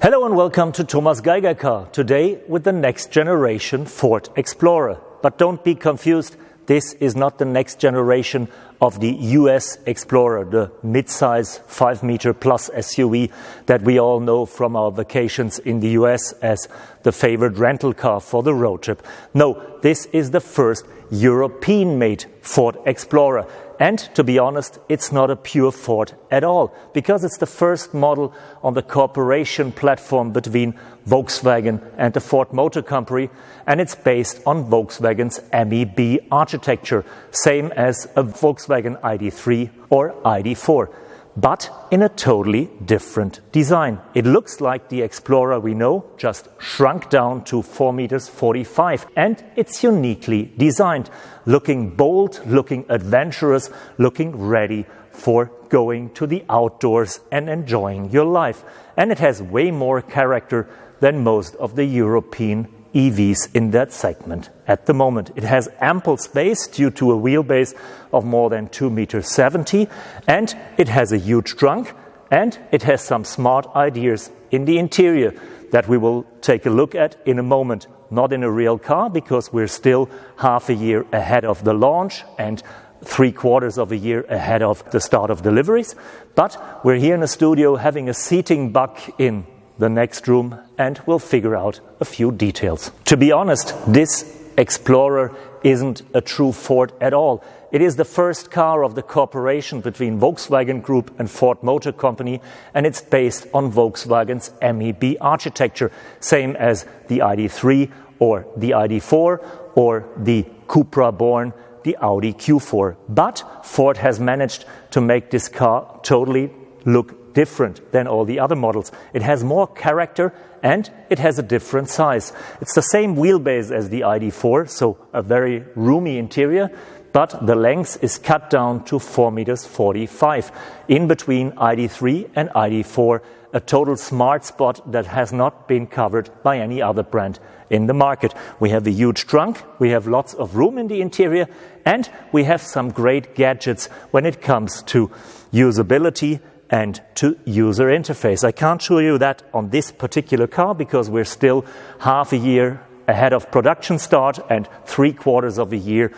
Hello and welcome to ThomasGeigerCar, today with the next generation Ford Explorer. But don't be confused, this is not the next generation of the US Explorer, the mid-size 5-meter plus SUV that we all know from our vacations in the US as the favorite rental car for the road trip. No, this is the first European-made Ford Explorer. And to be honest, it's not a pure Ford at all, because it's the first model on the cooperation platform between Volkswagen and the Ford Motor Company, and it's based on Volkswagen's MEB architecture, same as a Volkswagen ID3 or ID4, but in a totally different design. It looks like the Explorer we know, just shrunk down to 4 meters 45, and it's uniquely designed, looking bold, looking adventurous, looking ready for going to the outdoors and enjoying your life. And it has way more character than most of the European EVs in that segment at the moment. It has ample space due to a wheelbase of more than 2.70 meters, and it has a huge trunk, and it has some smart ideas in the interior that we will take a look at in a moment. Not in a real car, because we're still half a year ahead of the launch and 3/4 of a year ahead of the start of deliveries. But we're here in the studio having a seating bug in the next room, and we'll figure out a few details. To be honest, this Explorer isn't a true Ford at all. It is the first car of the cooperation between Volkswagen Group and Ford Motor Company, and it's based on Volkswagen's MEB architecture, same as the ID3 or the ID4 or the Cupra-born, the Audi Q4. But Ford has managed to make this car totally look different than all the other models. It has more character and it has a different size. It's the same wheelbase as the ID4, so a very roomy interior, but the length is cut down to 4 meters 45. In between ID3 and ID4, a total smart spot that has not been covered by any other brand in the market. We have a huge trunk, we have lots of room in the interior, and we have some great gadgets when it comes to usability and to user interface. I can't show you that on this particular car because we're still half a year ahead of production start and 3/4 of a year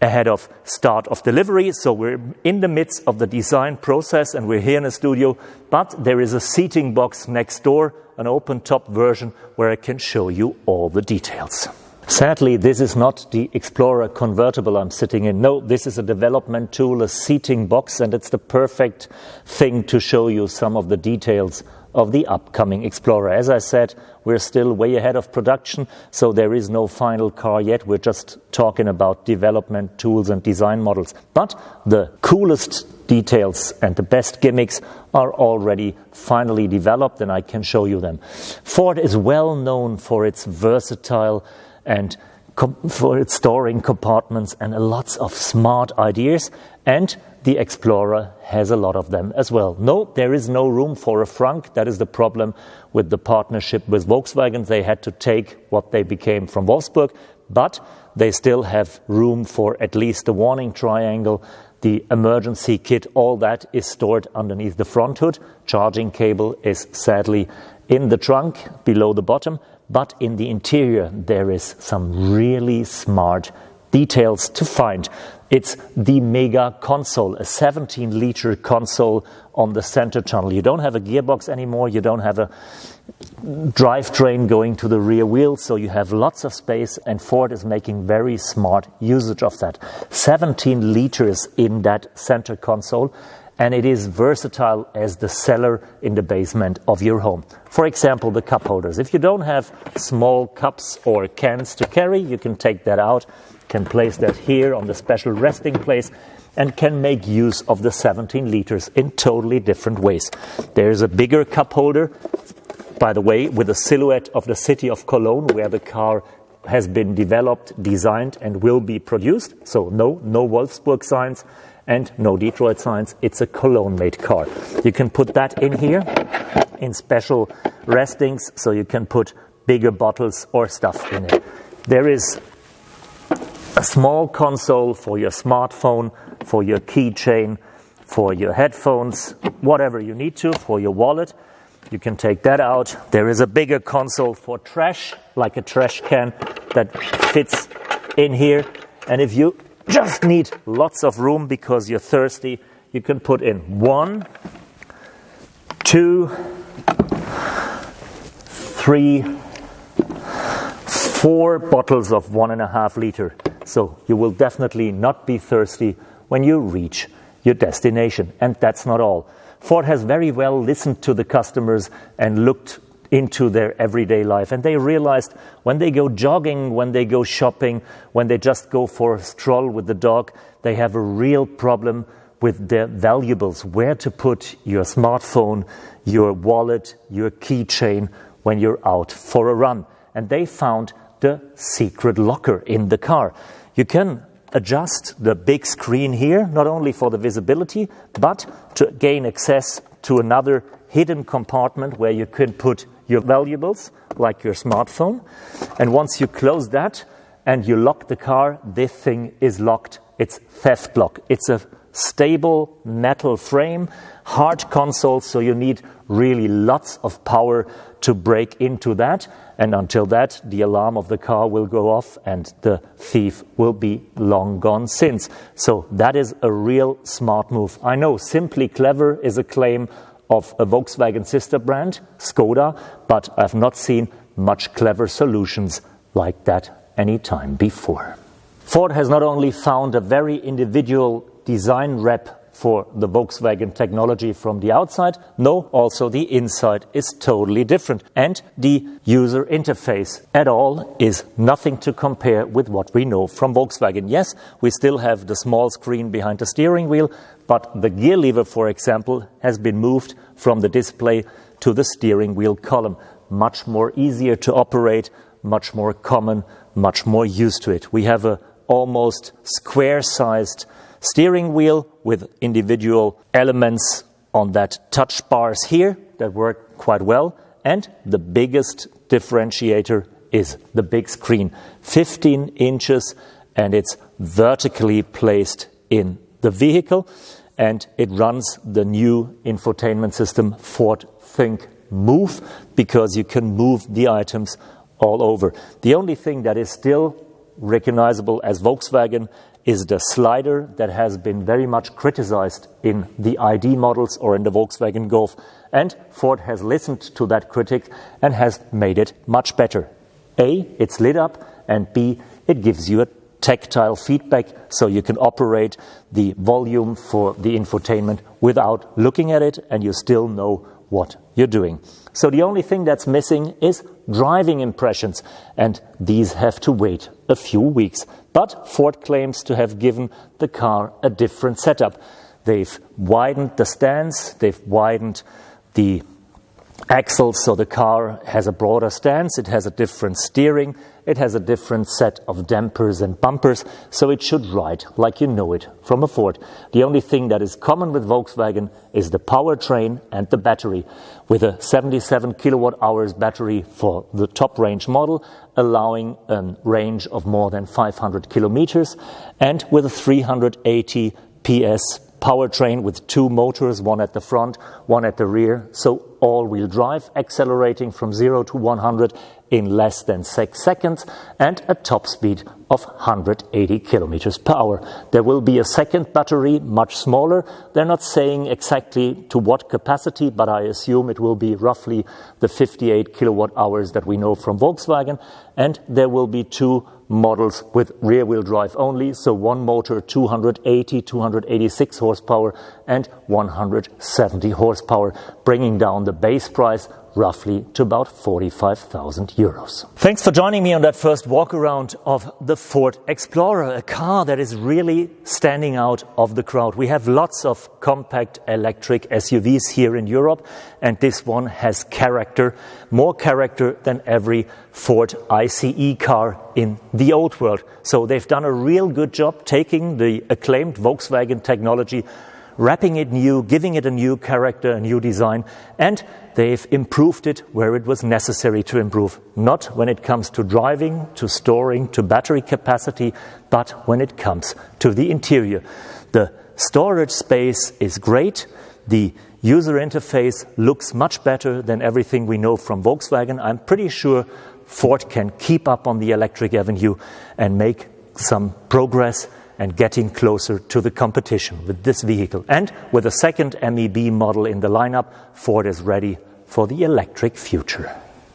ahead of start of delivery. So we're in the midst of the design process and we're here in the studio, but there is a seating box next door, an open top version where I can show you all the details. Sadly, this is not the Explorer convertible I'm sitting in. No, this is a development tool, a seating box, and it's the perfect thing to show you some of the details of the upcoming Explorer. As I said, we're still way ahead of production, so there is no final car yet. We're just talking about development tools and design models. But the coolest details and the best gimmicks are already finally developed, and I can show you them. Ford is well known for its versatile and for its storing compartments and lots of smart ideas, and the Explorer has a lot of them as well. No, there is no room for a frunk. That is the problem with the partnership with Volkswagen. They had to take what they became from Wolfsburg, but they still have room for at least the warning triangle, the emergency kit. All that is stored underneath the front hood. Charging cable is sadly in the trunk below the bottom, but in the interior there is some really smart details to find. It's the mega console, a 17-liter console on the center tunnel. You don't have a gearbox anymore, you don't have a drivetrain going to the rear wheel, so you have lots of space, and Ford is making very smart usage of that. 17 liters in that center console, and it is versatile as the cellar in the basement of your home. For example, the cup holders. If you don't have small cups or cans to carry, you can take that out, can place that here on the special resting place, and can make use of the 17 liters in totally different ways. There's a bigger cup holder, by the way, with a silhouette of the city of Cologne, where the car has been developed, designed, and will be produced. So no Wolfsburg signs and no Detroit signs. It's a Cologne-made car. You can put that in here in special restings, so you can put bigger bottles or stuff in it. There is a small console for your smartphone, for your keychain, for your headphones, whatever you need to, for your wallet. You can take that out. There is a bigger console for trash, like a trash can that fits in here. And if you just need lots of room because you're thirsty, you can put in 1, 2, 3, 4 bottles of 1.5 liter. So you will definitely not be thirsty when you reach your destination. And that's not all. Ford has very well listened to the customers and looked into their everyday life. And they realized when they go jogging, when they go shopping, when they just go for a stroll with the dog, they have a real problem with their valuables, where to put your smartphone, your wallet, your keychain when you're out for a run. And they found the secret locker in the car. You can adjust the big screen here, not only for the visibility, but to gain access to another hidden compartment where you can put your valuables, like your smartphone. And once you close that and you lock the car, this thing is locked. It's theft lock. It's a stable metal frame, hard console, so you need really lots of power to break into that. And until that, the alarm of the car will go off and the thief will be long gone since. So that is a real smart move. I know simply clever is a claim of a Volkswagen sister brand, Skoda, but I've not seen much clever solutions like that any time before. Ford has not only found a very individual design rep for the Volkswagen technology from the outside, no, also the inside is totally different. And the user interface at all is nothing to compare with what we know from Volkswagen. Yes, we still have the small screen behind the steering wheel, but the gear lever, for example, has been moved from the display to the steering wheel column. Much more easier to operate, much more common, much more used to it. We have a almost square-sized steering wheel with individual elements on that touch bars here that work quite well. And the biggest differentiator is the big screen, 15 inches, and it's vertically placed in the vehicle, and it runs the new infotainment system Ford Think Move, because you can move the items all over. The only thing that is still recognizable as Volkswagen is the slider that has been very much criticized in the ID models or in the Volkswagen Golf. And Ford has listened to that critic and has made it much better. A, it's lit up, and B, it gives you a tactile feedback so you can operate the volume for the infotainment without looking at it, and you still know what you're doing. So the only thing that's missing is driving impressions, and these have to wait a few weeks. But Ford claims to have given the car a different setup. They've widened the stance, they've widened the axles, so the car has a broader stance, it has a different steering, it has a different set of dampers and bumpers, so it should ride like you know it from a Ford. The only thing that is common with Volkswagen is the powertrain and the battery, with a 77 kilowatt hours battery for the top range model, allowing a range of more than 500 kilometers, and with a 380 PS powertrain with 2 motors, one at the front, one at the rear, so all-wheel drive, accelerating from 0 to 100 in less than 6 seconds, and a top speed of 180 kilometers per hour. There will be a second battery, much smaller. They're not saying exactly to what capacity, but I assume it will be roughly the 58 kilowatt hours that we know from Volkswagen, and there will be 2 models with rear-wheel drive only, so one motor, 280, 286 horsepower and 170 horsepower, bringing down the base price roughly to about 45,000 euros. Thanks for joining me on that first walk around of the Ford Explorer, a car that is really standing out of the crowd. We have lots of compact electric SUVs here in Europe, and this one has character, more character than every Ford ICE car in the old world. So they've done a real good job taking the acclaimed Volkswagen technology, wrapping it new, giving it a new character, a new design, and they've improved it where it was necessary to improve. Not when it comes to driving, to storing, to battery capacity, but when it comes to the interior. The storage space is great. The user interface looks much better than everything we know from Volkswagen. I'm pretty sure Ford can keep up on the electric avenue and make some progress and getting closer to the competition with this vehicle. And with a second MEB model in the lineup, Ford is ready for the electric future.